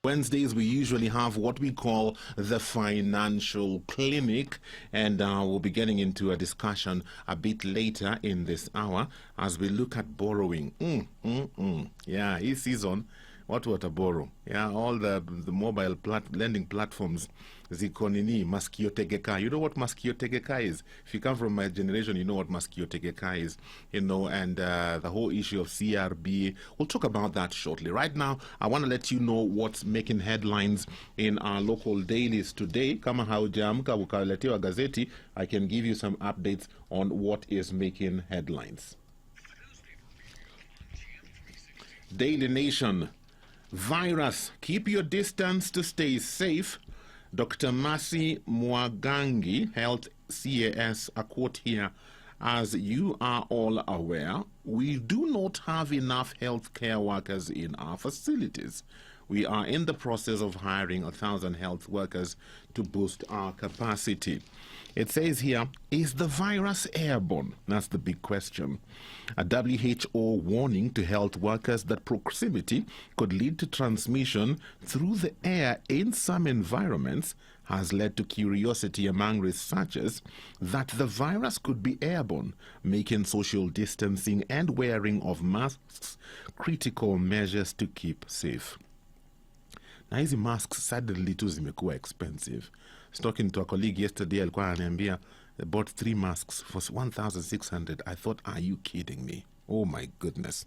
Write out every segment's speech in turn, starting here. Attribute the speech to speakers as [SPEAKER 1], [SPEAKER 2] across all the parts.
[SPEAKER 1] Wednesdays, we usually have what we call the Financial Clinic, and we'll be getting into a discussion a bit later in this hour as we look at borrowing. Yeah, this season, what to borrow? Yeah, all the mobile lending platforms. Zikonini, Maskio Tegeka. You know what Maskio Tegeka is? If you come from my generation, you know what Maskio Tegeka is. You know, and the whole issue of CRB. We'll talk about that shortly. Right now, I want to let you know what's making headlines in our local dailies today. Kama haujaamka ukaletewa gazeti, I can give you some updates on what is making headlines. Daily Nation. Virus. Keep your distance to stay safe. Dr. Mercy Mwagangi, Health CAS, a quote here, as you are all aware, we do not have enough healthcare workers in our facilities. We are in the process of hiring 1,000 health workers to boost our capacity. It says here, is the virus airborne? That's the big question. A WHO warning to health workers that proximity could lead to transmission through the air in some environments has led to curiosity among researchers that the virus could be airborne, making social distancing and wearing of masks critical measures to keep safe. Now, hizi masks suddenly tu zimekuwa expensive. I was talking to a colleague yesterday, alikuwa ananiambia they bought 3 masks for 1,600. I thought, are you kidding me? Oh my goodness.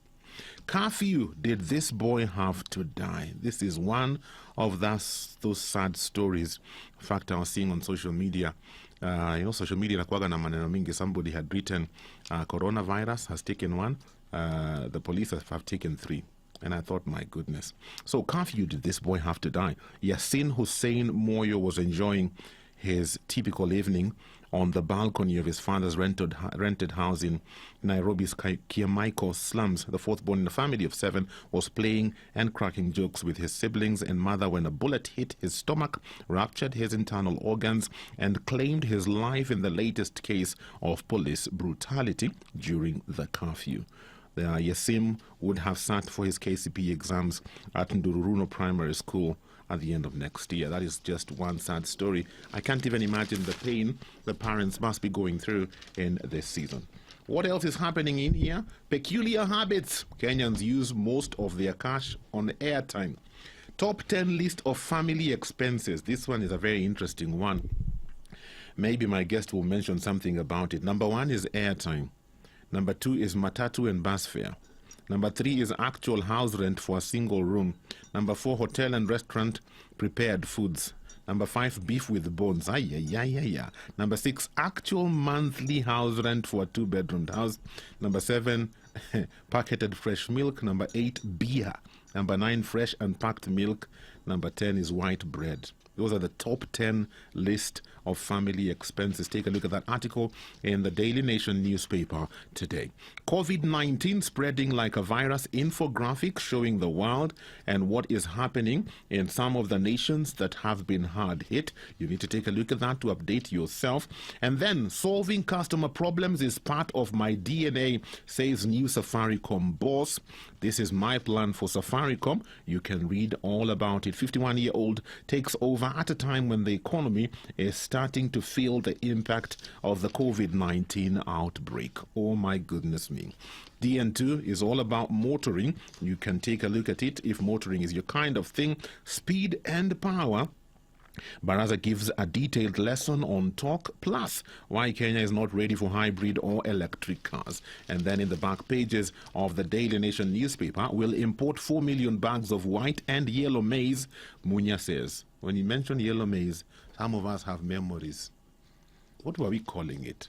[SPEAKER 1] Curfew, did this boy have to die? This is one of those sad stories. In fact, I was seeing on social media, social media inakuwaga na maneno mingi. Somebody had written, coronavirus has taken 1, the police have taken 3. And I thought, my goodness. So, curfew, did this boy have to die? Yasin Hussein Moyo was enjoying his typical evening on the balcony of his father's rented house in Nairobi's Kiamaiko slums. The fourth born in a family of 7 was playing and cracking jokes with his siblings and mother when a bullet hit his stomach, ruptured his internal organs, and claimed his life in the latest case of police brutality during the curfew. Yasim would have sat for his KCP exams at Ndururuno Primary School at the end of next year. That is just one sad story. I can't even imagine the pain the parents must be going through in this season. What else is happening in here? Peculiar habits. Kenyans use most of their cash on airtime. Top 10 list of family expenses. This one is a very interesting one. Maybe my guest will mention something about it. Number 1 is airtime. Number 2 is matatu and bus fare. Number 3 is actual house rent for a single room. Number 4, hotel and restaurant prepared foods. Number 5, beef with bones. Number 6, actual monthly house rent for a 2-bedroomed house. Number 7, packeted fresh milk. Number 8, beer. Number 9, fresh and packed milk. Number 10 is white bread. Those are the top 10 list of family expenses. Take a look at that article in the Daily Nation newspaper today. COVID-19 spreading like a virus. Infographic showing the world and what is happening in some of the nations that have been hard hit. You need to take a look at that to update yourself. And then solving customer problems is part of my DNA, says new Safaricom boss. This is my plan for Safaricom. You can read all about it. 51-year-old takes over at a time when the economy is starting to feel the impact of the COVID-19 outbreak. Oh my goodness me. DN2 is all about motoring. You can take a look at it if motoring is your kind of thing. Speed and power. Baraza gives a detailed lesson on Talk Plus, why Kenya is not ready for hybrid or electric cars. And then in the back pages of the Daily Nation newspaper, we'll import 4 million bags of white and yellow maize, Munya says. When you mention yellow maize, some of us have memories. What were we calling it?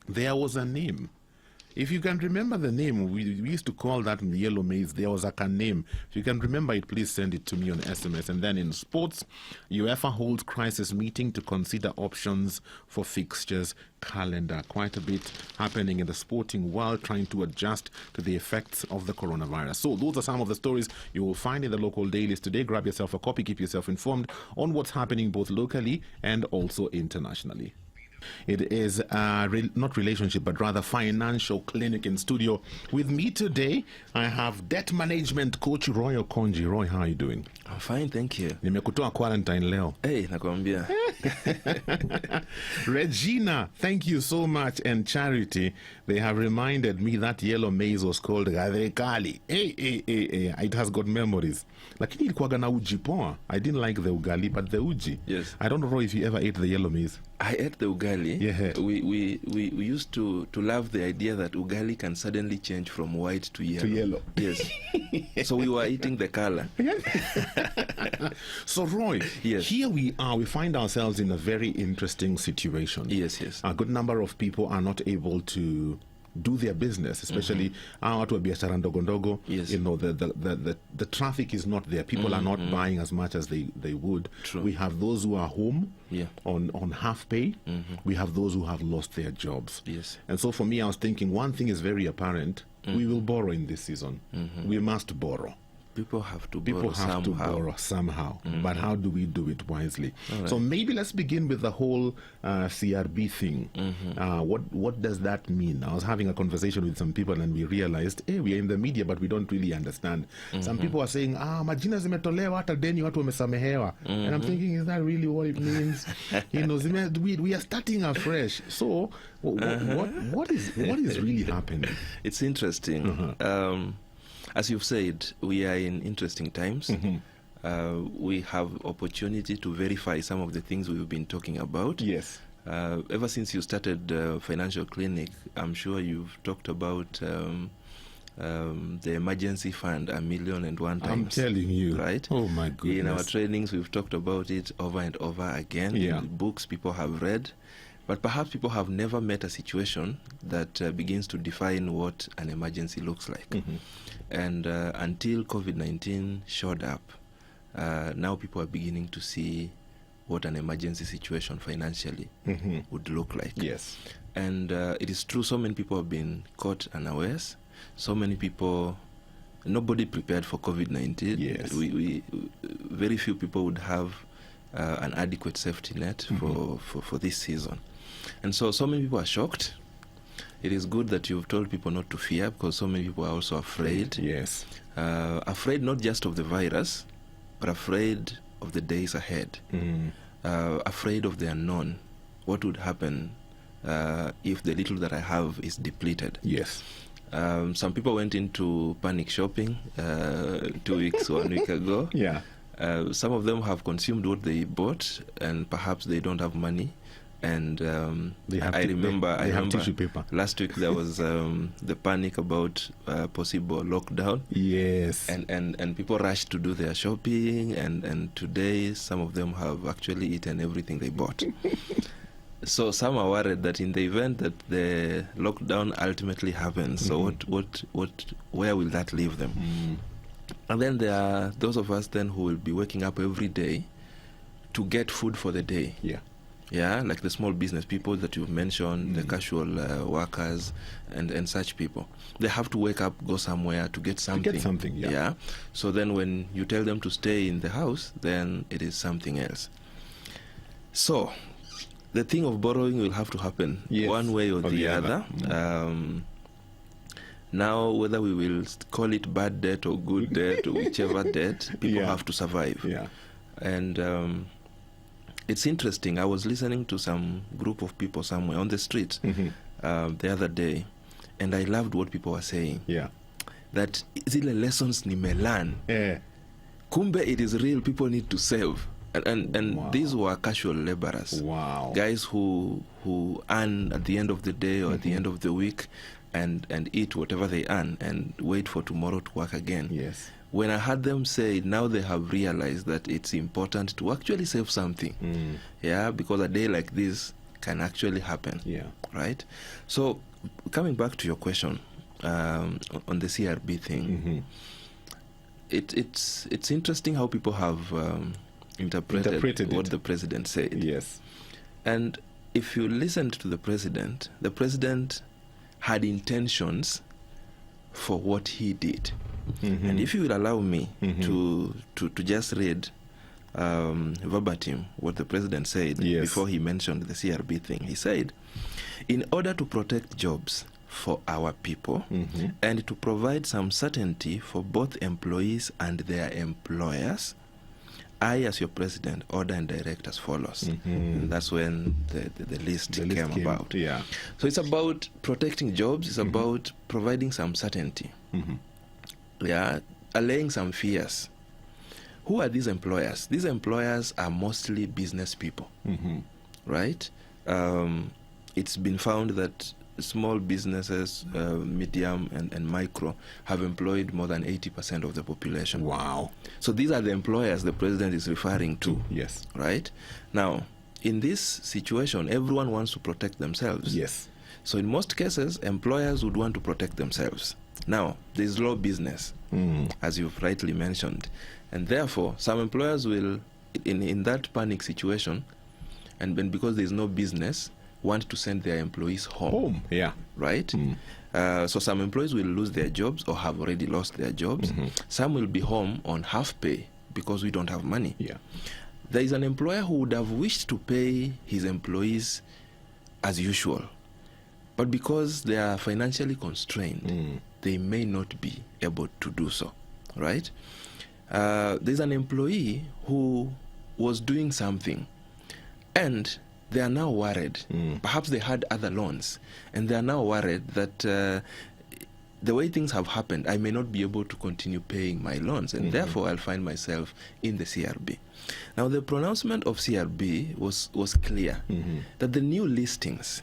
[SPEAKER 1] There was a name. If you can remember the name, we used to call that yellow maize. There was a name. If you can remember it, please send it to me on SMS. And then in sports, UEFA holds crisis meeting to consider options for fixtures calendar. Quite a bit happening in the sporting world, trying to adjust to the effects of the coronavirus. So those are some of the stories you will find in the local dailies today. Grab yourself a copy, keep yourself informed on what's happening both locally and also internationally. It is not relationship, but rather financial clinic in studio. With me today, I have debt management coach Roy Okonji. Roy, how are you doing?
[SPEAKER 2] I'm fine, thank you.
[SPEAKER 1] Nimekutoa quarantine leo.
[SPEAKER 2] Hey, nakwambia.
[SPEAKER 1] Regina, thank you so much. And Charity, they have reminded me that yellow maize was called Gadekali. Hey, it has got memories. Lakini ilikuwaga na uji poa. I didn't like the ugali, but the uji.
[SPEAKER 2] Yes.
[SPEAKER 1] I don't know if you ever ate the yellow maize.
[SPEAKER 2] I ate the ugali.
[SPEAKER 1] Yeah.
[SPEAKER 2] We used to love the idea that ugali can suddenly change from white to yellow.
[SPEAKER 1] To yellow.
[SPEAKER 2] Yes. So we were eating the color.
[SPEAKER 1] So Roy,
[SPEAKER 2] yes.
[SPEAKER 1] Here we are. We find ourselves in a very interesting situation.
[SPEAKER 2] Yes, yes.
[SPEAKER 1] A good number of people are not able to do their business, especially watu wa biashara ndogo ndogo.
[SPEAKER 2] Yes.
[SPEAKER 1] You know, the traffic is not there. People are not buying as much as they would.
[SPEAKER 2] True.
[SPEAKER 1] We have those who are home on half pay. We have those who have lost their jobs.
[SPEAKER 2] Yes.
[SPEAKER 1] And so for me, I was thinking one thing is very apparent. We will borrow in this season. We must borrow.
[SPEAKER 2] People have to
[SPEAKER 1] borrow somehow. But how do we do it wisely? Right. So maybe let's begin with the whole CRB thing. What does that mean? I was having a conversation with some people and we realized, hey, we are in the media, but we don't really understand. Some people are saying, majina zimetolewa hata deni watu wamesamehewa. And I'm thinking, is that really what it means? You know, we are starting afresh. So what is really happening?
[SPEAKER 2] It's interesting. As you've said, we are in interesting times. We have opportunity to verify some of the things we've been talking about.
[SPEAKER 1] Yes.
[SPEAKER 2] Ever since you started Financial Clinic, I'm sure you've talked about the emergency fund 1,000,001 times.
[SPEAKER 1] I'm telling you.
[SPEAKER 2] Right?
[SPEAKER 1] Oh, my goodness.
[SPEAKER 2] In our trainings, we've talked about it over and over again.
[SPEAKER 1] Yeah.
[SPEAKER 2] In books people have read. But perhaps people have never met a situation that begins to define what an emergency looks like. And until COVID-19 showed up, now people are beginning to see what an emergency situation financially would look like.
[SPEAKER 1] Yes.
[SPEAKER 2] And it is true, so many people have been caught unawares. So many people, nobody prepared for COVID-19.
[SPEAKER 1] Yes.
[SPEAKER 2] We very few people would have an adequate safety net for this season. And so many people are shocked. It is good that you've told people not to fear, because so many people are also afraid.
[SPEAKER 1] Yes.
[SPEAKER 2] Afraid not just of the virus, but afraid of the days ahead. Afraid of the unknown. What would happen if the little that I have is depleted?
[SPEAKER 1] Yes.
[SPEAKER 2] Some people went into panic shopping 2 weeks, 1 week ago.
[SPEAKER 1] Yeah.
[SPEAKER 2] Some of them have consumed what they bought, and perhaps they don't have money. And I remember
[SPEAKER 1] tissue paper.
[SPEAKER 2] Last week there was the panic about possible lockdown.
[SPEAKER 1] Yes.
[SPEAKER 2] And people rushed to do their shopping, and today some of them have actually eaten everything they bought. So some are worried that in the event that the lockdown ultimately happens, so where will that leave them? And then there are those of us then who will be waking up every day to get food for the day. Yeah, like the small business people that you've mentioned, the casual workers and such people. They have to wake up, go somewhere to get something. Yeah. So then when you tell them to stay in the house, then it is something else. So the thing of borrowing will have to happen one way or the other. Now, whether we will call it bad debt or good debt or whichever debt, people have to survive.
[SPEAKER 1] Yeah.
[SPEAKER 2] And it's interesting. I was listening to some group of people somewhere on the street the other day, and I loved what people were saying.
[SPEAKER 1] Yeah.
[SPEAKER 2] That zile lessons nimelearn. Kumbe it is real. People need to save. And these were casual laborers.
[SPEAKER 1] Wow.
[SPEAKER 2] Guys who earn at the end of the day or at the end of the week and eat whatever they earn and wait for tomorrow to work again.
[SPEAKER 1] Yes.
[SPEAKER 2] When I heard them say now they have realized that it's important to actually save something. Yeah, because a day like this can actually happen.
[SPEAKER 1] Yeah.
[SPEAKER 2] Right? So coming back to your question on the CRB thing, it's interesting how people have interpreted what the president said.
[SPEAKER 1] Yes.
[SPEAKER 2] And if you listened to the president had intentions for what he did. And if you will allow me to just read verbatim what the president said before he mentioned the CRB thing. He said, in order to protect jobs for our people and to provide some certainty for both employees and their employers, I, as your president, order and direct as follows. And that's when the list came about.
[SPEAKER 1] Yeah.
[SPEAKER 2] So it's about protecting jobs. It's about providing some certainty. Yeah, allaying some fears. Who are these employers? These employers are mostly business people, right? It's been found that small businesses, medium and micro, have employed more than 80% of the population.
[SPEAKER 1] Wow.
[SPEAKER 2] So these are the employers the president is referring to.
[SPEAKER 1] Yes.
[SPEAKER 2] Right? Now, in this situation, everyone wants to protect themselves.
[SPEAKER 1] Yes.
[SPEAKER 2] So in most cases, employers would want to protect themselves. Now, there's low business, as you've rightly mentioned. And therefore, some employers will, in that panic situation, and because there's no business, want to send their employees home.
[SPEAKER 1] Yeah.
[SPEAKER 2] Right? So some employees will lose their jobs or have already lost their jobs. Some will be home on half pay because we don't have money.
[SPEAKER 1] Yeah.
[SPEAKER 2] There is an employer who would have wished to pay his employees as usual, but because they are financially constrained, they may not be able to do so. Right? There's an employee who was doing something and they are now worried. Perhaps they had other loans, and they are now worried that the way things have happened, I may not be able to continue paying my loans, and therefore I'll find myself in the CRB. Now, the pronouncement of CRB was clear that the new listings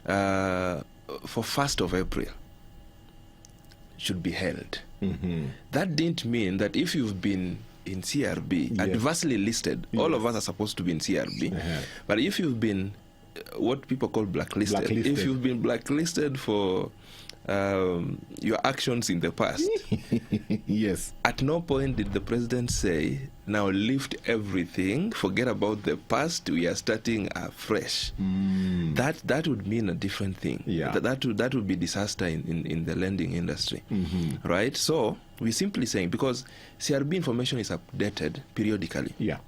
[SPEAKER 2] for 1st of April should be held. That didn't mean that if you've been in CRB, adversely listed, all of us are supposed to be in CRB. But if you've been what people call blacklisted, if you've been blacklisted for your actions in the past,
[SPEAKER 1] yes,
[SPEAKER 2] at no point did the president say, now lift everything, forget about the past, we are starting afresh. That would mean a different thing. That would be disaster in the lending industry. Right? So we're simply saying, because CRB information is updated periodically.
[SPEAKER 1] Yeah.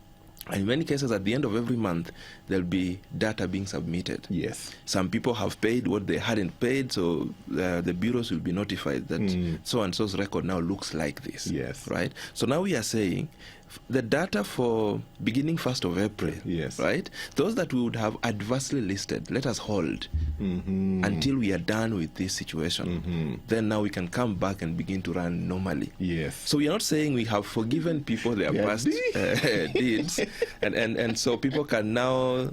[SPEAKER 2] In many cases, at the end of every month, there'll be data being submitted.
[SPEAKER 1] Yes.
[SPEAKER 2] Some people have paid what they hadn't paid, so the bureaus will be notified that so-and-so's record now looks like this.
[SPEAKER 1] Yes.
[SPEAKER 2] Right? So now we are saying the data for beginning 1st of April, right? Those that we would have adversely listed, let us hold until we are done with this situation. Then now we can come back and begin to run normally.
[SPEAKER 1] Yes.
[SPEAKER 2] So we are not saying we have forgiven people their past deeds, and so people can now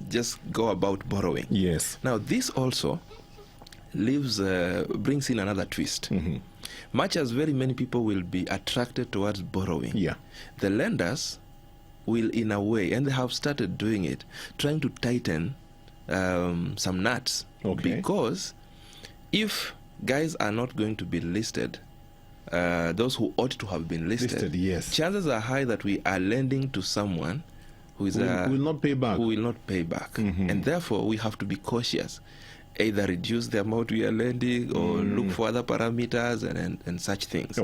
[SPEAKER 2] just go about borrowing.
[SPEAKER 1] Yes.
[SPEAKER 2] Now this also brings in another twist. Much as very many people will be attracted towards borrowing, the lenders will, in a way, and they have started doing it, trying to tighten some nuts. Because if guys are not going to be listed, those who ought to have been listed, chances are high that we are lending to someone who will not pay back. And therefore, we have to be cautious. Either reduce the amount we are lending or look for other parameters and such things.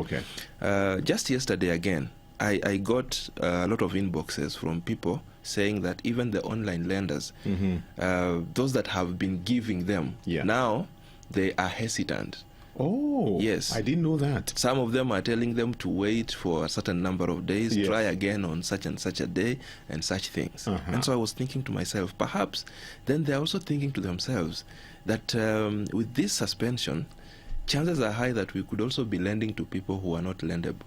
[SPEAKER 2] Just yesterday again, I got a lot of inboxes from people saying that even the online lenders, those that have been giving them, now they are hesitant.
[SPEAKER 1] Oh,
[SPEAKER 2] yes.
[SPEAKER 1] I didn't know that.
[SPEAKER 2] Some of them are telling them to wait for a certain number of days, try again on such and such a day, and such things. And so I was thinking to myself, perhaps then they're also thinking to themselves that with this suspension, chances are high that we could also be lending to people who are not lendable.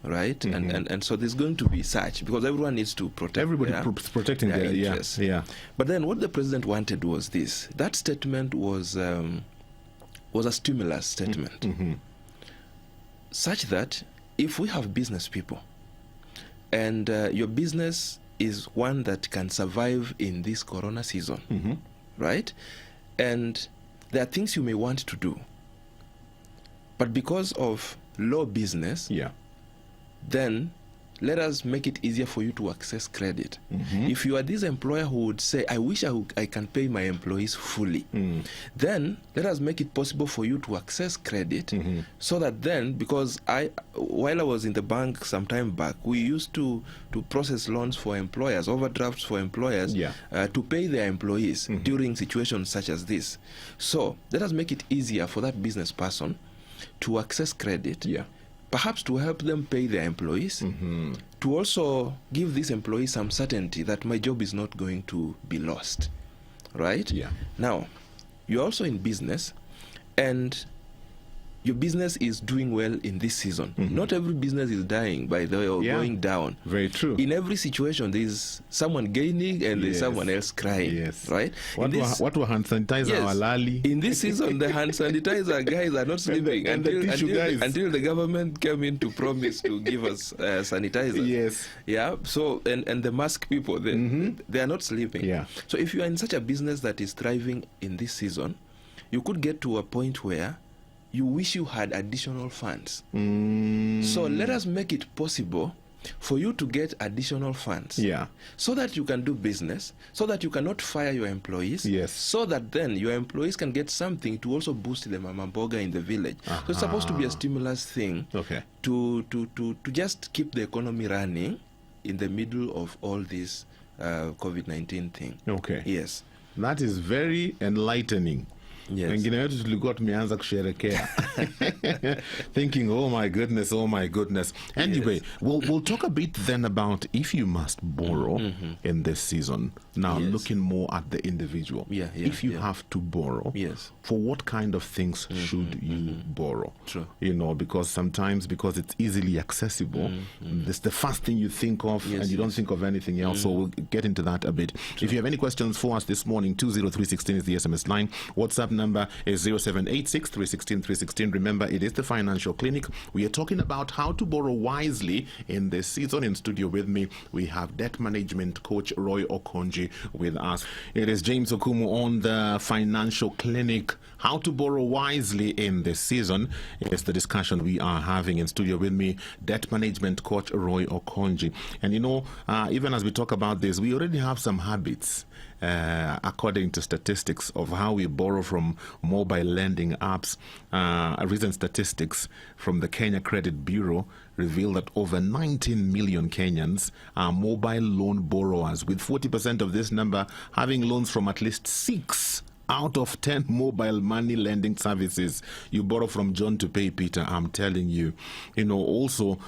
[SPEAKER 2] Right? And so there's going to be such, because everyone needs to protect
[SPEAKER 1] protecting their interests.
[SPEAKER 2] But then what the president wanted was this. That statement was a stimulus statement, such that if we have business people and your business is one that can survive in this corona season, right? And there are things you may want to do, but because of low business, then let us make it easier for you to access credit. If you are this employer who would say, I wish I can pay my employees fully, then let us make it possible for you to access credit, so that then, because while I was in the bank some time back, we used to process loans for employers, overdrafts for employers, to pay their employees during situations such as this. So let us make it easier for that business person to access credit, perhaps to help them pay their employees, to also give these employees some certainty that my job is not going to be lost, right? Now, you're also in business, and your business is doing well in this season. Not every business is dying, by the way, or going down.
[SPEAKER 1] Very true.
[SPEAKER 2] In every situation, there's someone gaining and there's someone else crying, right?
[SPEAKER 1] What were hand sanitizer halali?
[SPEAKER 2] In this season, the hand sanitizer guys are not sleeping until the government came in to promise to give us sanitizer. So, and the mask people, they are not sleeping. So if you are in such a business that is thriving in this season, you could get to a point where you wish you had additional funds. So let us make it possible for you to get additional funds, so that you can do business, so that you cannot fire your employees, so that then your employees can get something to also boost the mama mboga in the village. So it's supposed to be a stimulus thing, to just keep the economy running in the middle of all this COVID-19 thing. Yes.
[SPEAKER 1] That is very enlightening. Wengine wetu tulikuwa tumeanza kusherekea thinking, oh my goodness. Anyway, we'll talk a bit then about if you must borrow in this season. Now, looking more at the individual. If you have to borrow, for what kind of things should you borrow? You know, because sometimes, because it's easily accessible, it's the first thing you think of, and you don't think of anything else. So we'll get into that a bit. If you have any questions for us this morning, 20316 is the SMS line. WhatsApp number is 0786 316 316. Remember, it is the Financial Clinic. We are talking about how to borrow wisely in this season. In studio with me, we have debt management coach Roy Okonji with us. It is James Okumu on the Financial Clinic. How to borrow wisely in this season is the discussion we are having. In studio with me, debt management coach Roy Okonji. And you know, even as we talk about this, we already have some habits, according to statistics, of how we borrow from mobile lending apps. Recent statistics from the Kenya Credit Bureau reveal that over 19 million Kenyans are mobile loan borrowers, with 40% of this number having loans from at least 6 out of 10 mobile money lending services. You borrow from John to pay Peter, I'm telling you. You know, also,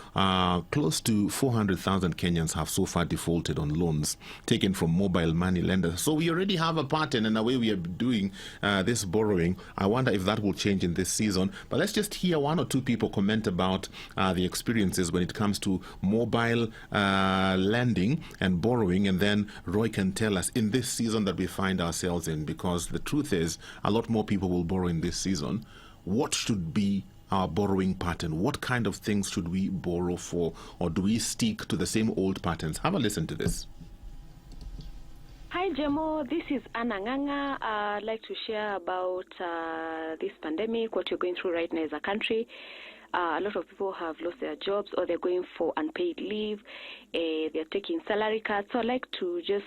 [SPEAKER 1] close to 400,000 Kenyans have so far defaulted on loans taken from mobile money lenders. So we already have a pattern and a way we are doing this borrowing. I wonder if that will change in this season. But let's just hear one or two people comment about the experiences when it comes to mobile lending and borrowing. And then Roy can tell us in this season that we find ourselves in, because the truth is a lot more people will borrow in this season. What should be our borrowing pattern? What kind of things should we borrow for? Or do we stick to the same old patterns? Have a listen to this.
[SPEAKER 3] Hi, Jamo. This is Anna Nganga. I'd like to share about this pandemic, what you're going through right now as a country. A lot of people have lost their jobs, or they're going for unpaid leave. They're taking salary cuts. So I'd like to just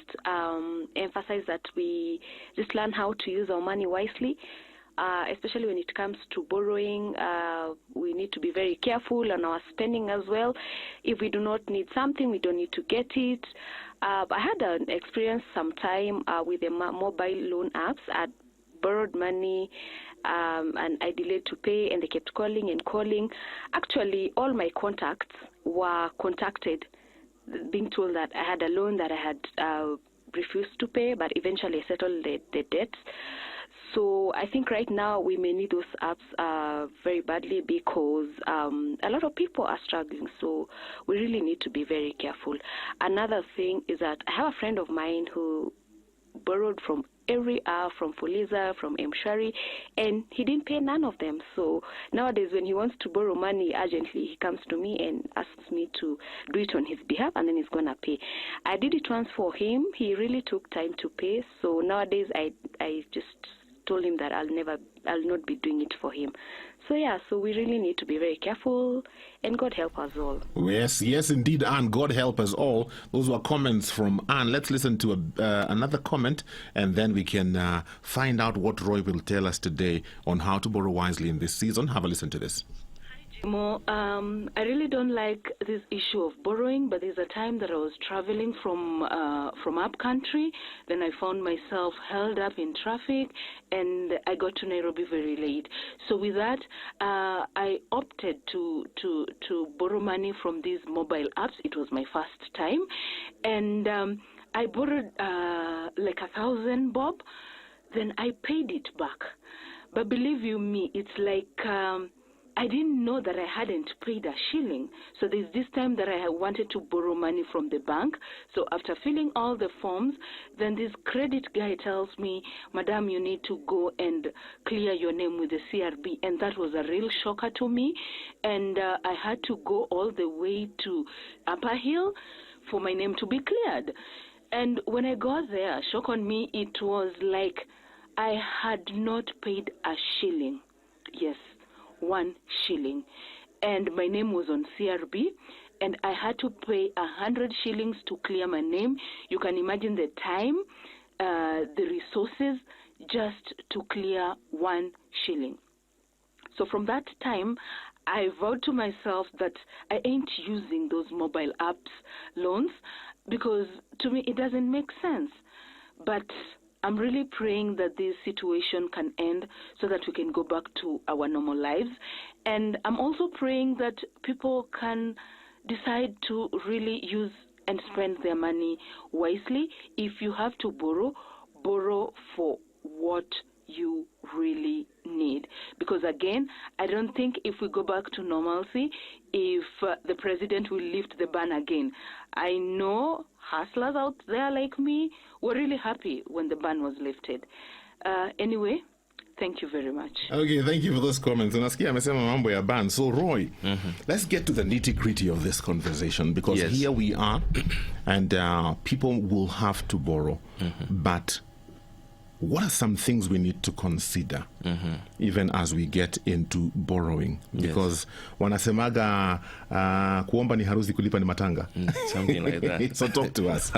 [SPEAKER 3] emphasize that we just learn how to use our money wisely, especially when it comes to borrowing. We need to be very careful on our spending as well. If we do not need something, we don't need to get it. I had an experience sometime with the mobile loan apps. I borrowed money, and I delayed to pay, and they kept calling and calling. Actually, all my contacts were contacted, being told that I had a loan that I had refused to pay, but eventually I settled the debts. So I think right now we may need those apps very badly, because a lot of people are struggling. So we really need to be very careful. Another thing is that I have a friend of mine who borrowed from every app, from Fuliza, from M-Shwari, and he didn't pay none of them. So nowadays, when he wants to borrow money urgently, he comes to me and asks me to do it on his behalf, and then he's going to pay. I did it once for him. He really took time to pay. So nowadays, I just told him that I'll not be doing it for him. So yeah, so we really need to be very careful, and God help us all.
[SPEAKER 1] Yes, yes, indeed, Anne. God help us all. Those were comments from Anne. Let's listen to another comment, and then we can find out what Roy will tell us today on how to borrow wisely in this season. Have a listen to this.
[SPEAKER 3] Mo, I really don't like this issue of borrowing, but there's a time that I was traveling from up country. Then I found myself held up in traffic, and I got to Nairobi very late. So with that, I opted to borrow money from these mobile apps. It was my first time, and I borrowed like 1,000 bob. Then I paid it back. But believe you me, it's like I didn't know that I hadn't paid a shilling. So there's this time that I wanted to borrow money from the bank. So after filling all the forms, then this credit guy tells me, Madam, you need to go and clear your name with the CRB. And that was a real shocker to me. And I had to go all the way to Upper Hill for my name to be cleared. And when I got there, shock on me, it was like I had not paid a shilling. Yes. 1 shilling, and my name was on CRB, and I had to pay 100 shillings to clear my name. You can imagine the time, the resources just to clear 1 shilling. So from that time, I vowed to myself that I ain't using those mobile apps loans, because to me it doesn't make sense. But I'm really praying that this situation can end so that we can go back to our normal lives. And I'm also praying that people can decide to really use and spend their money wisely. If you have to borrow, borrow for what you really need. Because again, I don't think if we go back to normalcy, if the president will lift the ban again. I know hustlers out there like me were really happy when the ban was lifted. Anyway, thank you very much.
[SPEAKER 1] Okay, thank you for those comments. Unasikia amesema mambo ya ban. So Roy, let's get to the nitty-gritty of this conversation, because here we are, and people will have to borrow. But what are some things we need to consider even as we get into borrowing? Because wanasemaga kuomba ni harusi, kulipa ni matanga.
[SPEAKER 2] Something like that.
[SPEAKER 1] So talk to us.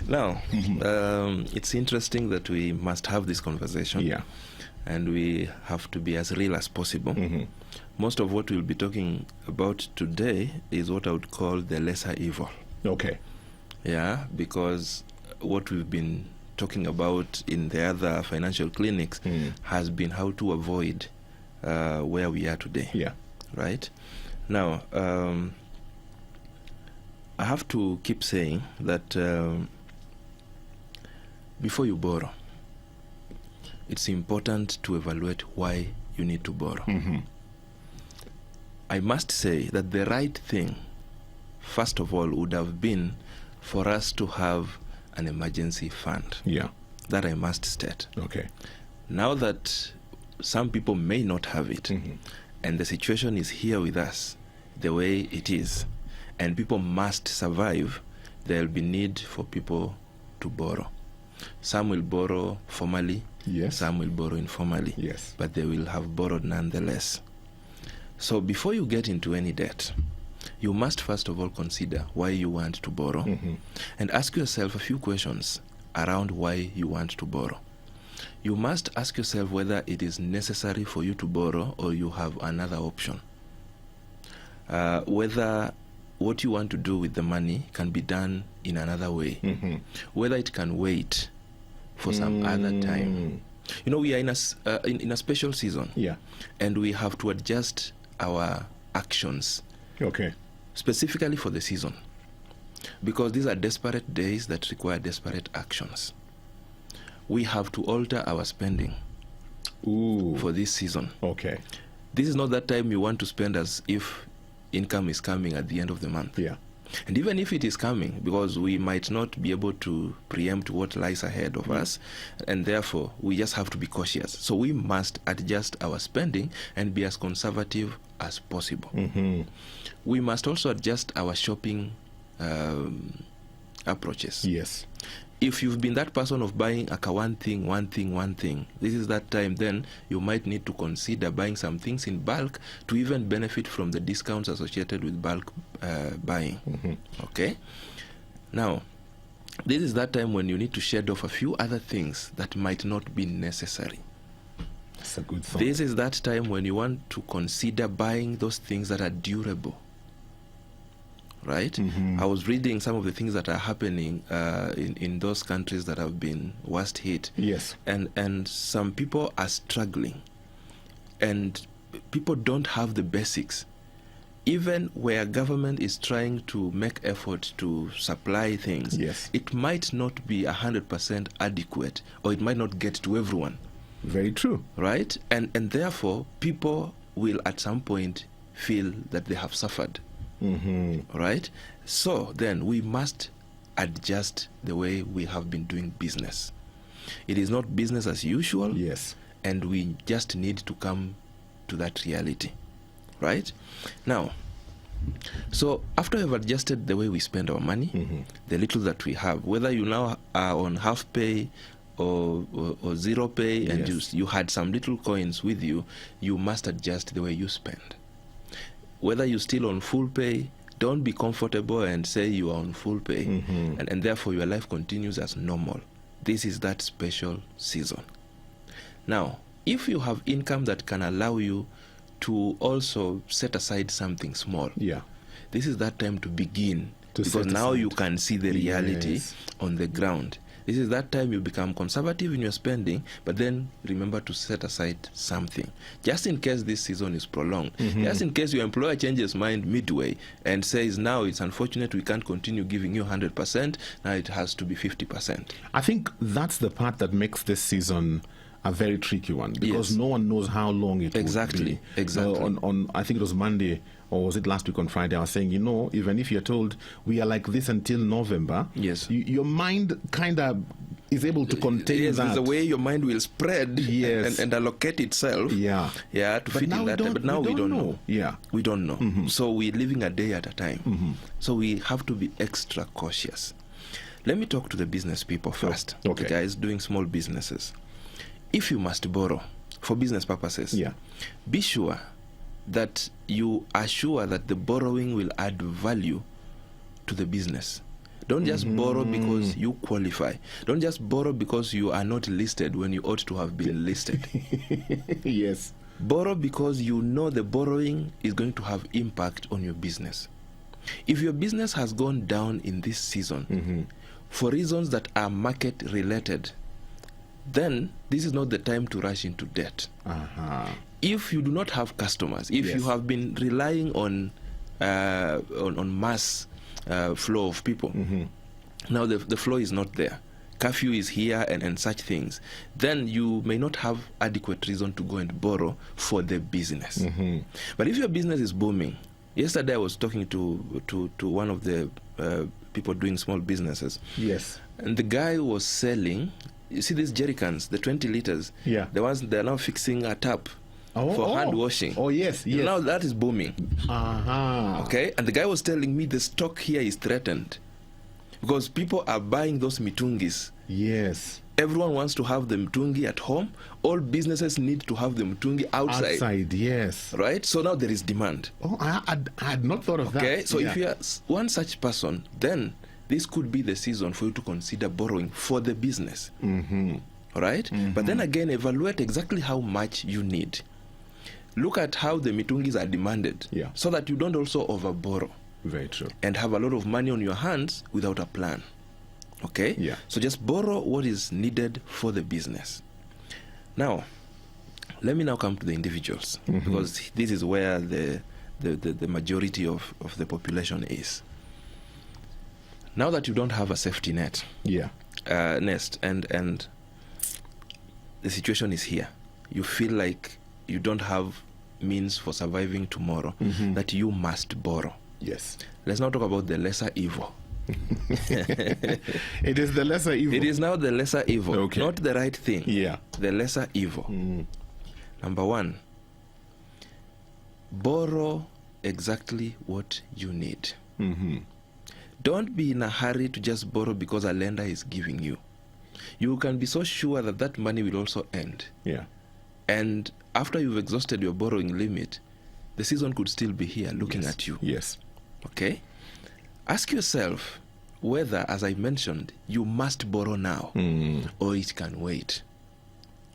[SPEAKER 2] Now, it's interesting that we must have this conversation.
[SPEAKER 1] Yeah.
[SPEAKER 2] And we have to be as real as possible. Most of what we'll be talking about today is what I would call the lesser evil.
[SPEAKER 1] Okay.
[SPEAKER 2] Yeah, because what we've been talking about in the other financial clinics has been how to avoid where we are today.
[SPEAKER 1] Yeah.
[SPEAKER 2] Right? Now, I have to keep saying that before you borrow, it's important to evaluate why you need to borrow. I must say that the right thing, first of all, would have been for us to have an emergency fund.
[SPEAKER 1] Yeah.
[SPEAKER 2] That I must state.
[SPEAKER 1] Okay.
[SPEAKER 2] Now that some people may not have it, and the situation is here with us the way it is, and people must survive, there will be need for people to borrow. Some will borrow formally, some will borrow informally, but they will have borrowed nonetheless. So before you get into any debt, you must first of all consider why you want to borrow, and ask yourself a few questions around why you want to borrow. You must ask yourself whether it is necessary for you to borrow or you have another option. Whether what you want to do with the money can be done in another way. Whether it can wait for some other time. You know, we are in a special season. Yeah. And we have to adjust our actions. Okay. Specifically for the season. Because these are desperate days that require desperate actions. We have to alter our spending for this season. Okay. This is not that time you want to spend as if income is coming at the end of the month. Yeah. And even if it is coming, because we might not be able to preempt what lies ahead of us, and therefore we just have to be cautious. So we must adjust our spending and be as conservative as possible. We must also adjust our shopping approaches. Yes. if you've been that person of buying one thing, this is that time then you might need to consider buying some things in bulk to even benefit from the discounts associated with bulk buying. Okay? Now, this is that time when you need to shed off a few other things that might not be necessary.
[SPEAKER 1] That's a good thought.
[SPEAKER 2] This is that time when you want to consider buying those things that are durable. Right? I was reading some of the things that are happening in those countries that have been worst hit.
[SPEAKER 1] Yes.
[SPEAKER 2] And some people are struggling. And people don't have the basics. Even where government is trying to make effort to supply things,
[SPEAKER 1] yes,
[SPEAKER 2] it might not be 100% adequate, or it might not get to everyone.
[SPEAKER 1] Very true.
[SPEAKER 2] Right? And therefore, people will at some point feel that they have suffered. Right? So then we must adjust the way we have been doing business. It is not business as usual.
[SPEAKER 1] Yes.
[SPEAKER 2] And we just need to come to that reality. Right? Now, so after we've adjusted the way we spend our money, the little that we have, whether you now are on half pay or zero pay, and
[SPEAKER 1] yes,
[SPEAKER 2] you had some little coins with you, you must adjust the way you spend. Whether you're still on full pay, don't be comfortable and say you are on full pay, and therefore your life continues as normal. This is that special season. Now, if you have income that can allow you to also set aside something small, this is that time to begin, because now you can see the reality on the ground. This is that time you become conservative in your spending, but then remember to set aside something, just in case this season is prolonged. Just in case your employer changes mind midway and says, now it's unfortunate we can't continue giving you 100%, now it has to be 50%.
[SPEAKER 1] I think that's the part that makes this season a very tricky one, because no one knows how long it will be.
[SPEAKER 2] Exactly.
[SPEAKER 1] On I think it was Monday, or was it last week on Friday, I was saying, even if you're told we are like this until November, your mind kind of is able to contain that.
[SPEAKER 2] There's a way your mind will spread and allocate itself to fit in that time. But now we don't know. We don't know. So we're living a day at a time. So we have to be extra cautious. Let me talk to the business people first. The guys doing small businesses. If you must borrow for business purposes, be sure that you are sure that the borrowing will add value to the business. Don't just borrow because you qualify. Don't just borrow because you are not listed when you ought to have been listed.
[SPEAKER 1] Yes.
[SPEAKER 2] Borrow because you know the borrowing is going to have impact on your business. If your business has gone down in this season for reasons that are market related, then this is not the time to rush into debt. If you do not have customers, if you have been relying on mass flow of people, now the flow is not there, curfew is here and such things, then you may not have adequate reason to go and borrow for the business. But if your business is booming, yesterday I was talking to one of the people doing small businesses, and the guy was selling, you see these jerry cans, the 20 liters, the ones they're now fixing a tap for hand washing. Now that is booming. Okay, and the guy was telling me the stock here is threatened because people are buying those mitungis. Everyone wants to have the mitungi at home. All businesses need to have the mitungi outside. Right? So now there is demand.
[SPEAKER 1] I had not thought of that.
[SPEAKER 2] Okay, so if you are one such person, then this could be the season for you to consider borrowing for the business. Right? But then again, evaluate exactly how much you need. Look at how the mitungis are demanded, so that you don't also overborrow.
[SPEAKER 1] Very true.
[SPEAKER 2] And have a lot of money on your hands without a plan. Okay? So just borrow what is needed for the business. Now, let me now come to the individuals, because this is where the majority of the population is. Now that you don't have a safety net, nest, and the situation is here, you feel like you don't have means for surviving tomorrow, that you must borrow. Let's now talk about the lesser evil.
[SPEAKER 1] It is the lesser evil.
[SPEAKER 2] It is now the lesser evil, not the right thing. The lesser evil. Number one, borrow exactly what you need. Don't be in a hurry to just borrow because a lender is giving you. You can be so sure that that money will also end.
[SPEAKER 1] Yeah.
[SPEAKER 2] And after you've exhausted your borrowing limit, the season could still be here looking
[SPEAKER 1] Yes.
[SPEAKER 2] at you.
[SPEAKER 1] Yes.
[SPEAKER 2] Okay? Ask yourself whether, as I mentioned, you must borrow now or it can wait.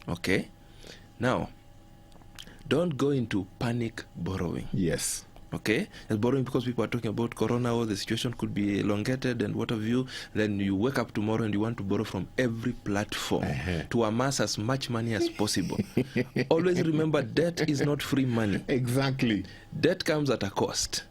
[SPEAKER 2] Okay? Now, don't go into panic borrowing.
[SPEAKER 1] Yes.
[SPEAKER 2] Okay? And borrowing because people are talking about corona or the situation could be elongated and what have you. Then you wake up tomorrow and you want to borrow from every platform to amass as much money as possible. Always remember, debt is not free money.
[SPEAKER 1] Exactly.
[SPEAKER 2] Debt comes at a cost.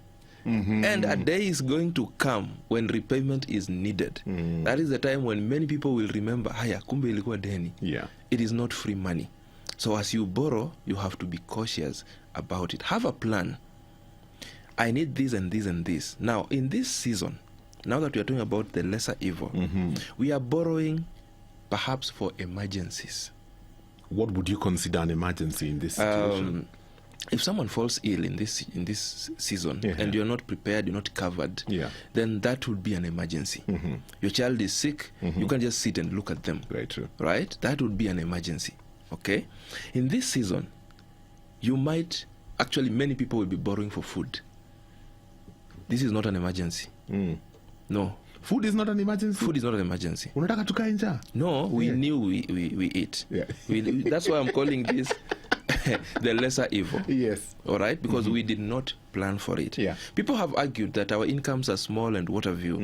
[SPEAKER 2] And a day is going to come when repayment is needed. That is the time when many people will remember, haya, kumbe ilikuwa deni.
[SPEAKER 1] Yeah.
[SPEAKER 2] It is not free money. So as you borrow, you have to be cautious about it. Have a plan. I need this and this and this. Now, in this season, now that we are talking about the lesser evil, we are borrowing perhaps for emergencies.
[SPEAKER 1] What would you consider an emergency in this situation?
[SPEAKER 2] If someone falls ill in this season and you're not prepared, you're not covered, then that would be an emergency. Your child is sick, you can't just sit and look at them.
[SPEAKER 1] Very true.
[SPEAKER 2] Right? That would be an emergency. Okay? In this season, you might, actually many people will be borrowing for food. This is not an emergency. No.
[SPEAKER 1] Food is not an emergency?
[SPEAKER 2] Food is not an emergency.
[SPEAKER 1] Unataka tukae njaa?
[SPEAKER 2] No, we knew we eat.
[SPEAKER 1] Yeah.
[SPEAKER 2] That's why I'm calling this the lesser evil.
[SPEAKER 1] Yes.
[SPEAKER 2] All right? Because we did not plan for it.
[SPEAKER 1] Yeah.
[SPEAKER 2] People have argued that our incomes are small and what have you.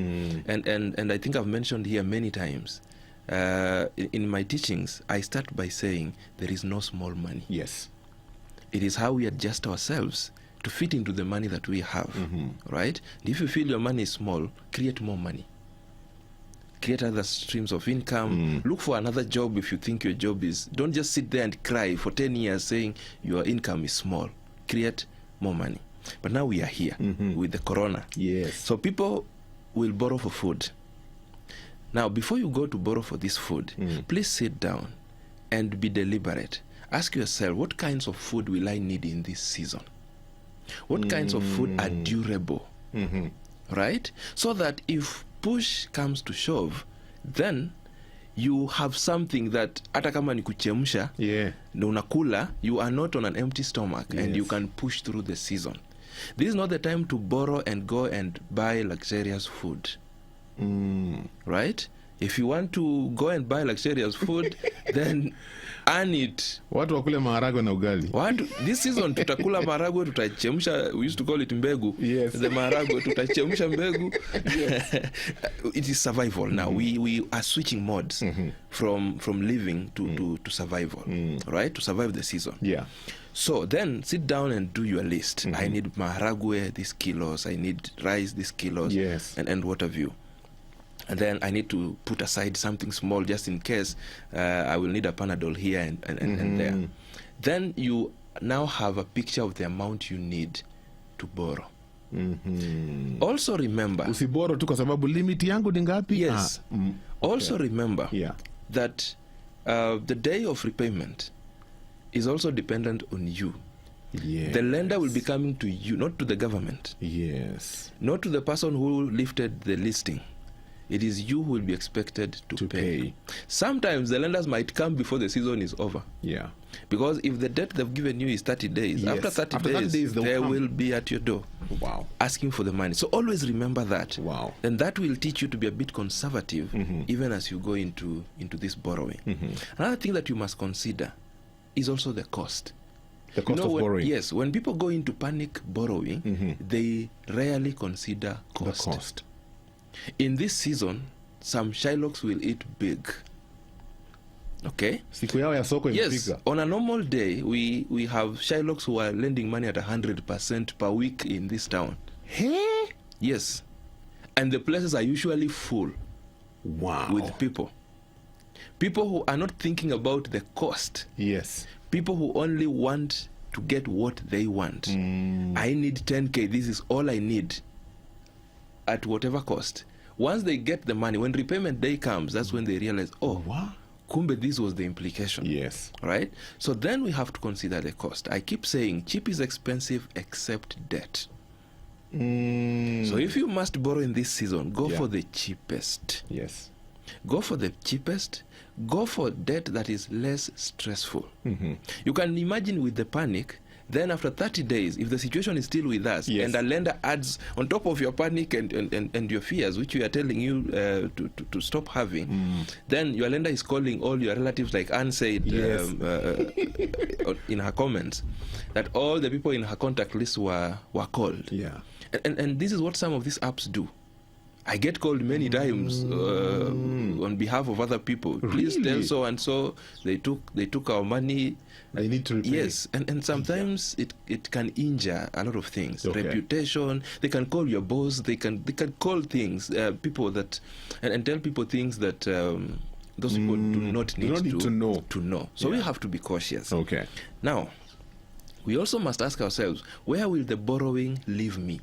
[SPEAKER 2] And I think I've mentioned here many times, in my teachings, I start by saying there is no small money.
[SPEAKER 1] Yes.
[SPEAKER 2] It is how we adjust ourselves to fit into the money that we have, right? If you feel your money is small, create more money. Create other streams of income. Look for another job if you think your job is... Don't just sit there and cry for 10 years saying your income is small. Create more money. But now we are here with the corona.
[SPEAKER 1] Yes.
[SPEAKER 2] So people will borrow for food. Now, before you go to borrow for this food, please sit down and be deliberate. Ask yourself, what kinds of food will I need in this season? What kinds of food are durable? Right? So that if push comes to shove, then you have something that hata kama ni kuchemsha na unakula, you are not on an empty stomach and you can push through the season. This is not the time to borrow and go and buy luxurious food. Right? If you want to go and buy luxurious food, then earn it.
[SPEAKER 1] Watu wakule maharagwe na ugali.
[SPEAKER 2] This season tutakula maharagwe, tutachemsha. We used to call it mbegu.
[SPEAKER 1] Yes.
[SPEAKER 2] The maharagwe, tutachemsha mbegu. It is survival now. We are switching modes from living to survival. Right? To survive the season.
[SPEAKER 1] Yeah.
[SPEAKER 2] So then sit down and do your list. I need maharagwe, these kilos. I need rice, these kilos.
[SPEAKER 1] Yes.
[SPEAKER 2] And what have you. And then I need to put aside something small just in case I will need a Panadol here and there. Then you now have a picture of the amount you need to borrow. Also remember...
[SPEAKER 1] Usiboro tu kwa sababu limit yangu ni ngapi?
[SPEAKER 2] Yes. Also remember that the day of repayment is also dependent on you.
[SPEAKER 1] Yes.
[SPEAKER 2] The lender will be coming to you, not to the government.
[SPEAKER 1] Yes.
[SPEAKER 2] Not to the person who lifted the listing. It is you who will be expected to pay. Sometimes the lenders might come before the season is over.
[SPEAKER 1] Yeah.
[SPEAKER 2] Because if the debt they've given you is 30 days, after 30 days they will be at your door.
[SPEAKER 1] Wow.
[SPEAKER 2] Asking for the money. So always remember that.
[SPEAKER 1] Wow.
[SPEAKER 2] And that will teach you to be a bit conservative even as you go into this borrowing. Another thing that you must consider is also the cost.
[SPEAKER 1] The cost of borrowing.
[SPEAKER 2] Yes. When people go into panic borrowing, they rarely consider cost.
[SPEAKER 1] The cost.
[SPEAKER 2] In this season, some Shylocks will eat big. Okay?
[SPEAKER 1] Siku yao ya soko imefika.
[SPEAKER 2] Yes. On a normal day, we have Shylocks who are lending money at 100% per week in this town.
[SPEAKER 1] Hey?
[SPEAKER 2] Yes. And the places are usually full.
[SPEAKER 1] Wow.
[SPEAKER 2] With people. People who are not thinking about the cost.
[SPEAKER 1] Yes.
[SPEAKER 2] People who only want to get what they want. I need 10K. This is all I need. At whatever cost. Once they get the money, when repayment day comes, that's when they realize, oh,
[SPEAKER 1] wow.
[SPEAKER 2] Kumbe, this was the implication.
[SPEAKER 1] Yes.
[SPEAKER 2] Right? So then we have to consider the cost. I keep saying cheap is expensive except debt. So if you must borrow in this season, go
[SPEAKER 1] Yeah.
[SPEAKER 2] for the cheapest.
[SPEAKER 1] Yes.
[SPEAKER 2] Go for the cheapest. Go for debt that is less stressful. You can imagine with the panic, then after 30 days, if the situation is still with us,
[SPEAKER 1] Yes.
[SPEAKER 2] and a lender adds on top of your panic and your fears, which we are telling you to stop having, then your lender is calling all your relatives, like Anne said
[SPEAKER 1] Yes.
[SPEAKER 2] in her comments, that all the people in her contact list were called.
[SPEAKER 1] Yeah.
[SPEAKER 2] And this is what some of these apps do. I get called many times on behalf of other people. Please tell
[SPEAKER 1] Really?
[SPEAKER 2] so and so they took our money.
[SPEAKER 1] I need to repay.
[SPEAKER 2] Yes, and sometimes it can injure a lot of things.
[SPEAKER 1] Okay.
[SPEAKER 2] Reputation. They can call your boss. They can call things people that and tell people things that those people do not need,
[SPEAKER 1] to know.
[SPEAKER 2] To know. So we
[SPEAKER 1] Yeah.
[SPEAKER 2] have to be cautious.
[SPEAKER 1] Okay.
[SPEAKER 2] Now, we also must ask ourselves, where will the borrowing leave me?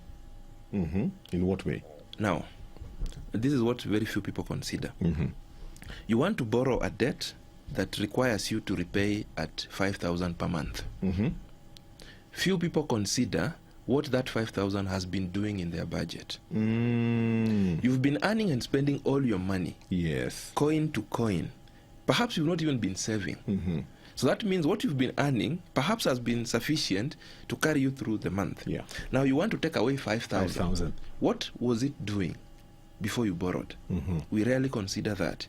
[SPEAKER 1] In what way?
[SPEAKER 2] Now, this is what very few people consider. You want to borrow a debt that requires you to repay at 5,000 per month. Few people consider what that 5,000 has been doing in their budget. You've been earning and spending all your money,
[SPEAKER 1] Yes.
[SPEAKER 2] coin to coin. Perhaps you've not even been saving. So that means what you've been earning perhaps has been sufficient to carry you through the month.
[SPEAKER 1] Yeah.
[SPEAKER 2] Now you want to take away 5,000.
[SPEAKER 1] 5,000.
[SPEAKER 2] What was it doing before you borrowed? We rarely consider that.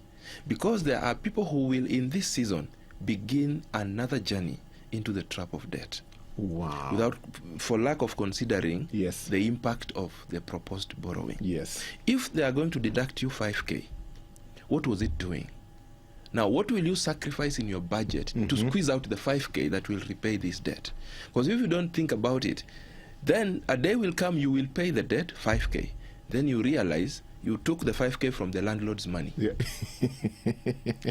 [SPEAKER 2] Because there are people who will, in this season, begin another journey into the trap of debt.
[SPEAKER 1] Wow.
[SPEAKER 2] For lack of considering
[SPEAKER 1] Yes.
[SPEAKER 2] the impact of the proposed borrowing.
[SPEAKER 1] Yes.
[SPEAKER 2] If they are going to deduct you 5K, what was it doing? Now, what will you sacrifice in your budget to squeeze out the 5K that will repay this debt? Because if you don't think about it, then a day will come you will pay the debt 5K. Then you realize you took the 5K from the landlord's money.
[SPEAKER 1] Yeah.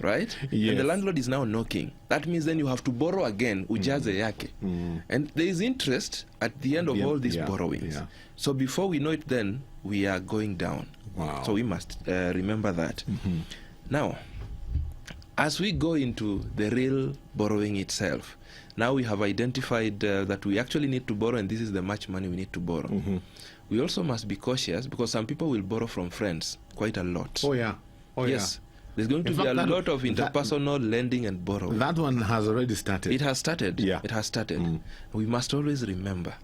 [SPEAKER 2] Right?
[SPEAKER 1] Yes.
[SPEAKER 2] And the landlord is now knocking. That means then you have to borrow again, ujaze yake. And there is interest at the end of all these borrowings.
[SPEAKER 1] Yeah.
[SPEAKER 2] So before we know it, then we are going down.
[SPEAKER 1] Wow.
[SPEAKER 2] So we must remember that. Now, as we go into the real borrowing itself, now we have identified that we actually need to borrow, and this is the much money we need to borrow. We also must be cautious because some people will borrow from friends quite a lot.
[SPEAKER 1] Oh yeah. Oh
[SPEAKER 2] Yes. There's going to
[SPEAKER 1] In
[SPEAKER 2] be
[SPEAKER 1] fact,
[SPEAKER 2] a
[SPEAKER 1] that-
[SPEAKER 2] lot of
[SPEAKER 1] that-
[SPEAKER 2] interpersonal lending and
[SPEAKER 1] yeah.
[SPEAKER 2] borrowing.
[SPEAKER 1] That one has already started.
[SPEAKER 2] It has started.
[SPEAKER 1] Yeah.
[SPEAKER 2] It has started. We must always remember.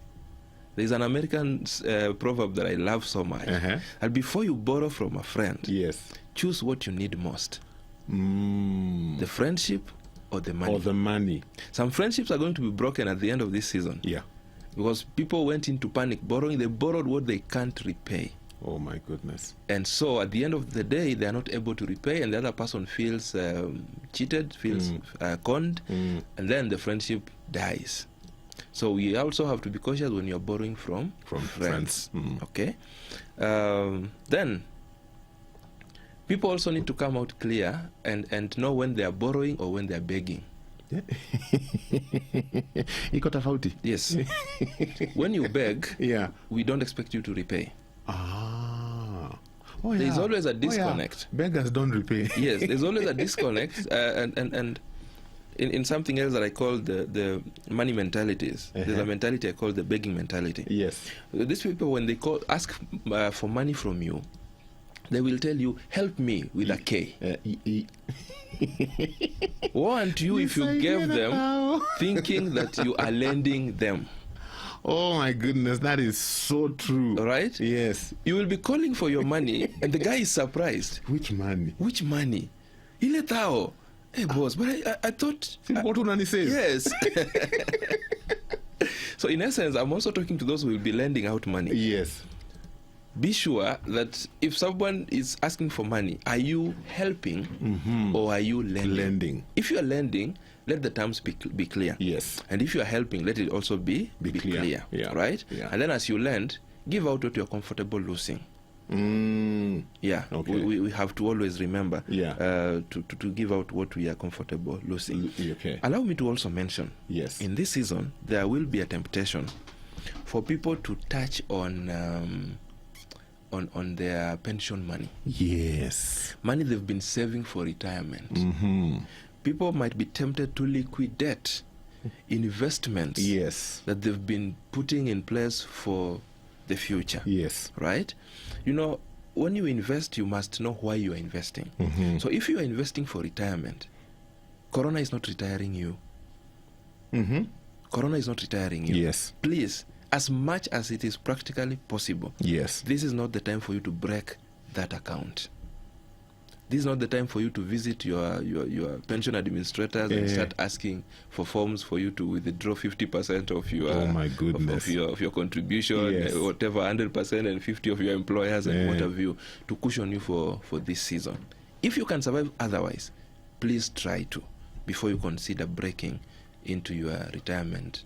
[SPEAKER 2] There's an American proverb that I love so much. And before you borrow from a friend,
[SPEAKER 1] Yes.
[SPEAKER 2] choose what you need most. The friendship or the money.
[SPEAKER 1] Or the money.
[SPEAKER 2] Some friendships are going to be broken at the end of this season.
[SPEAKER 1] Yeah.
[SPEAKER 2] Because people went into panic borrowing. They borrowed what they can't repay.
[SPEAKER 1] Oh my goodness.
[SPEAKER 2] And so at the end of the day, they are not able to repay, and the other person feels cheated, feels conned, and then the friendship dies. So we also have to be cautious when you're borrowing from friends. Okay? Then people also need to come out clear and know when they are borrowing or when they are begging.
[SPEAKER 1] Iko tofauti.
[SPEAKER 2] Yes. When you beg,
[SPEAKER 1] Yeah.
[SPEAKER 2] we don't expect you to repay.
[SPEAKER 1] Ah. Oh yeah.
[SPEAKER 2] There's always a
[SPEAKER 1] Oh, yeah.
[SPEAKER 2] disconnect.
[SPEAKER 1] Beggars don't repay.
[SPEAKER 2] Yes, there's always a disconnect, and in something else that I call the money mentalities. There's a mentality I call the begging mentality.
[SPEAKER 1] Yes.
[SPEAKER 2] These people, when they ask for money from you, they will tell you, "Help me with a K." Woe unto you if you gave them thinking that you are lending them.
[SPEAKER 1] Oh my goodness, that is so true.
[SPEAKER 2] All right?
[SPEAKER 1] Yes.
[SPEAKER 2] You will be calling for your money, and the guy is surprised.
[SPEAKER 1] Which money?
[SPEAKER 2] Which money? Ile tao. Hey, boss, but I thought...
[SPEAKER 1] What Unani says?
[SPEAKER 2] Yes. So in essence, I'm also talking to those who will be lending out money.
[SPEAKER 1] Yes.
[SPEAKER 2] Be sure that if someone is asking for money, are you helping or are you lending?
[SPEAKER 1] Lending.
[SPEAKER 2] If you are lending, let the terms be clear.
[SPEAKER 1] Yes.
[SPEAKER 2] And if you are helping, let it also be clear.
[SPEAKER 1] Yeah.
[SPEAKER 2] Right?
[SPEAKER 1] Yeah.
[SPEAKER 2] And then as you lend, give out what you're comfortable losing. Yeah.
[SPEAKER 1] Okay.
[SPEAKER 2] We have to always remember
[SPEAKER 1] Yeah.
[SPEAKER 2] to give out what we are comfortable losing.
[SPEAKER 1] Okay.
[SPEAKER 2] Allow me to also mention,
[SPEAKER 1] Yes.
[SPEAKER 2] in this season, there will be a temptation for people to touch on their pension money.
[SPEAKER 1] Yes.
[SPEAKER 2] Money they've been saving for retirement. People might be tempted to liquidate investments
[SPEAKER 1] Yes.
[SPEAKER 2] that they've been putting in place for the future.
[SPEAKER 1] Yes.
[SPEAKER 2] Right? You know, when you invest, you must know why you are investing.
[SPEAKER 1] Mm-hmm.
[SPEAKER 2] So if you are investing for retirement, Corona is not retiring you.
[SPEAKER 1] Mm-hmm.
[SPEAKER 2] Corona is not retiring you.
[SPEAKER 1] Yes.
[SPEAKER 2] Please, as much as it is practically possible,
[SPEAKER 1] Yes.
[SPEAKER 2] this is not the time for you to break that account. This is not the time for you to visit your pension administrators and start asking for forms for you to withdraw 50% of your
[SPEAKER 1] Oh my goodness.
[SPEAKER 2] of your contribution,
[SPEAKER 1] Yes.
[SPEAKER 2] whatever, 100% and 50 of your employers and what have you, to cushion you for this season. If you can survive otherwise, please try to, before you consider breaking into your retirement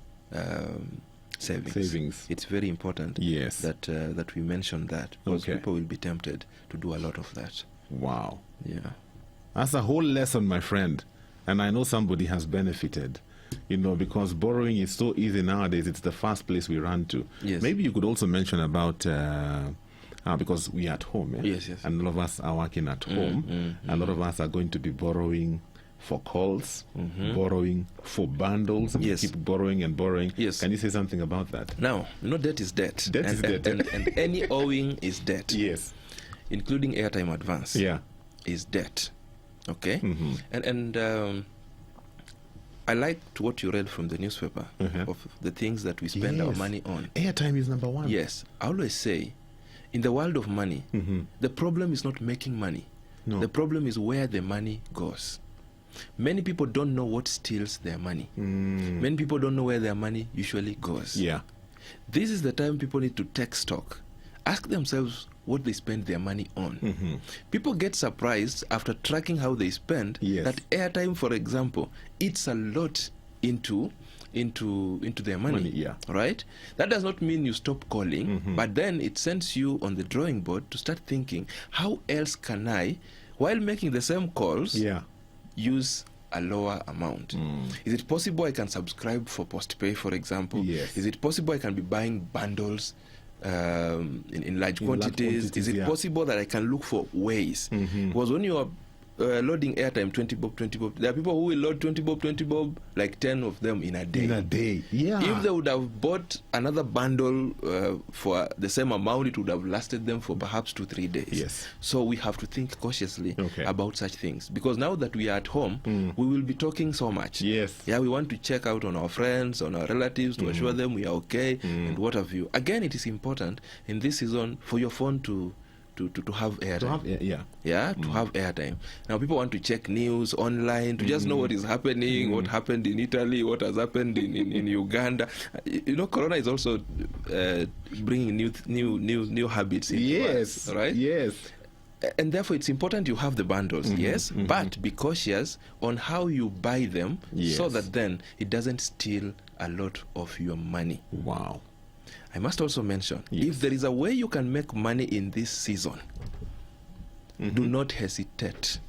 [SPEAKER 2] savings. It's very important
[SPEAKER 1] Yes.
[SPEAKER 2] that we mention that, because
[SPEAKER 1] Okay.
[SPEAKER 2] people will be tempted to do a lot of that.
[SPEAKER 1] Wow.
[SPEAKER 2] Yeah.
[SPEAKER 1] That's a whole lesson, my friend. And I know somebody has benefited, you know, because borrowing is so easy nowadays. It's the first place we run to.
[SPEAKER 2] Yes.
[SPEAKER 1] Maybe you could also mention about, because we are at home,
[SPEAKER 2] Yes.
[SPEAKER 1] and a lot of us are working at home. A lot of us are going to be borrowing for calls, borrowing for bundles.
[SPEAKER 2] Yes.
[SPEAKER 1] We keep borrowing and borrowing.
[SPEAKER 2] Yes.
[SPEAKER 1] Can you say something about that?
[SPEAKER 2] Now, you know, debt is debt.
[SPEAKER 1] Debt is debt.
[SPEAKER 2] And any owing is debt.
[SPEAKER 1] Yes.
[SPEAKER 2] Including airtime advance.
[SPEAKER 1] Yeah.
[SPEAKER 2] Is debt. Okay?
[SPEAKER 1] Mm-hmm.
[SPEAKER 2] And I liked what you read from the newspaper of the things that we spend our
[SPEAKER 1] Yes.
[SPEAKER 2] money on.
[SPEAKER 1] Airtime is number one.
[SPEAKER 2] Yes. I always say, in the world of money, the problem is not making money.
[SPEAKER 1] No.
[SPEAKER 2] The problem is where the money goes. Many people don't know what steals their money. Many people don't know where their money usually goes.
[SPEAKER 1] Yeah.
[SPEAKER 2] This is the time people need to take stock. Ask themselves what they spend their money on. People get surprised after tracking how they spend that airtime, for example, eats a lot into their money.
[SPEAKER 1] Yeah.
[SPEAKER 2] Right? That does not mean you stop calling, but then it sends you on the drawing board to start thinking, how else can I, while making the same calls, use a lower amount? Is it possible I can subscribe for postpay, for example?
[SPEAKER 1] Yes.
[SPEAKER 2] Is it possible I can be buying bundles in large quantities? Is it possible that I can look for ways? Because when you are loading airtime 20 bob, there are people who will load 20 bob, like 10 of them in a day.
[SPEAKER 1] In a day, yeah.
[SPEAKER 2] If they would have bought another bundle for the same amount, it would have lasted them for perhaps 2-3 days.
[SPEAKER 1] Yes.
[SPEAKER 2] So we have to think cautiously about such things, because now that we are at home, we will be talking so much.
[SPEAKER 1] Yes.
[SPEAKER 2] Yeah, we want to check out on our friends, on our relatives, to assure them we are okay and what have you. Again, it is important in this season for your phone to have airtime. To have airtime. Now people want to check news online, to just know what is happening, what happened in Italy, what has happened in Uganda. You know, Corona is also bringing new habits into us, right?
[SPEAKER 1] Yes.
[SPEAKER 2] And therefore it's important you have the bundles, but be cautious on how you buy them, so that then it doesn't steal a lot of your money.
[SPEAKER 1] Wow.
[SPEAKER 2] I must also mention, if there is a way you can make money in this season, do not hesitate.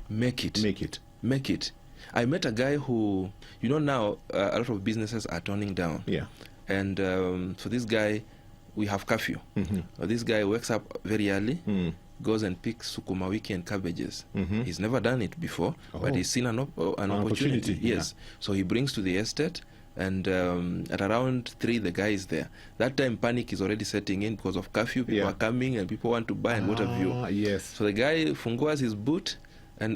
[SPEAKER 2] Make it. I met a guy who, you know, now a lot of businesses are turning down.
[SPEAKER 1] Yeah.
[SPEAKER 2] And for this guy, we have curfew. This guy wakes up very early, goes and picks sukuma wiki and cabbages. He's never done it before, but he's seen an opportunity. Yes. So he brings to the estate. And at around 3, the guy is there. That time, panic is already setting in because of curfew. People are coming and people want to buy and what have you.
[SPEAKER 1] Yes.
[SPEAKER 2] So the guy funguas his boot and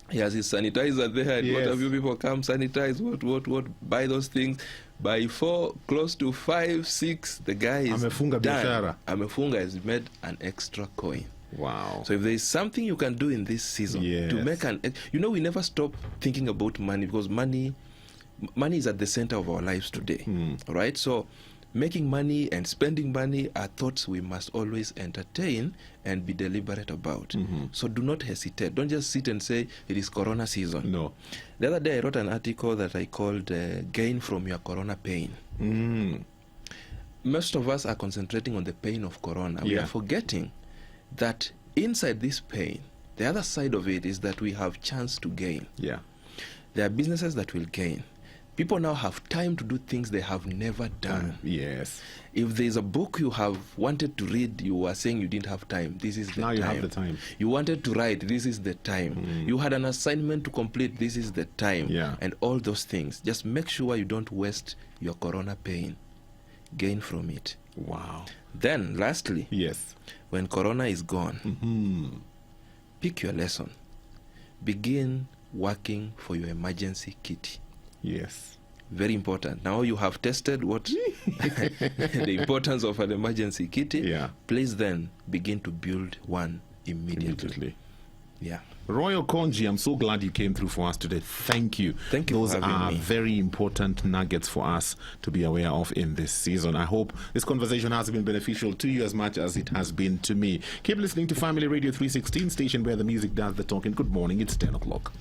[SPEAKER 2] he has his sanitizer there. And what have you? People come, sanitize, what, buy those things. By 4, close to 5, 6, the guy is
[SPEAKER 1] Amefunga
[SPEAKER 2] done.
[SPEAKER 1] biashara.
[SPEAKER 2] Amefunga has made an extra coin.
[SPEAKER 1] Wow.
[SPEAKER 2] So if there is something you can do in this season to make we never stop thinking about money, because money is at the center of our lives today, right? So making money and spending money are thoughts we must always entertain and be deliberate about. So do not hesitate. Don't just sit and say it is Corona season.
[SPEAKER 1] No.
[SPEAKER 2] The other day I wrote an article that I called Gain from Your Corona Pain. Most of us are concentrating on the pain of Corona. We are forgetting that inside this pain, the other side of it is that we have chance to gain.
[SPEAKER 1] Yeah.
[SPEAKER 2] There are businesses that will gain. People now have time to do things they have never done.
[SPEAKER 1] Yes.
[SPEAKER 2] If there's a book you have wanted to read, you were saying you didn't have time. This is the
[SPEAKER 1] now
[SPEAKER 2] time.
[SPEAKER 1] You have the time.
[SPEAKER 2] You wanted to write. This is the time. You had an assignment to complete. This is the time.
[SPEAKER 1] Yeah.
[SPEAKER 2] And all those things. Just make sure you don't waste your Corona pain. gain from it.
[SPEAKER 1] Wow.
[SPEAKER 2] Then, lastly,
[SPEAKER 1] Yes.
[SPEAKER 2] when corona is gone, pick your lesson. Begin working for your emergency kit.
[SPEAKER 1] Yes.
[SPEAKER 2] Very important. Now you have tested what the importance of an emergency kit.
[SPEAKER 1] Yeah.
[SPEAKER 2] Please then begin to build one immediately. Yeah.
[SPEAKER 1] Royal Konji, I'm so glad you came through for us today. Thank you.
[SPEAKER 2] Thank you
[SPEAKER 1] Those
[SPEAKER 2] for having
[SPEAKER 1] are
[SPEAKER 2] me.
[SPEAKER 1] very important nuggets for us to be aware of in this season. I hope this conversation has been beneficial to you as much as it has been to me. Keep listening to Family Radio 316, station where the music does the talking. Good morning. It's 10 o'clock.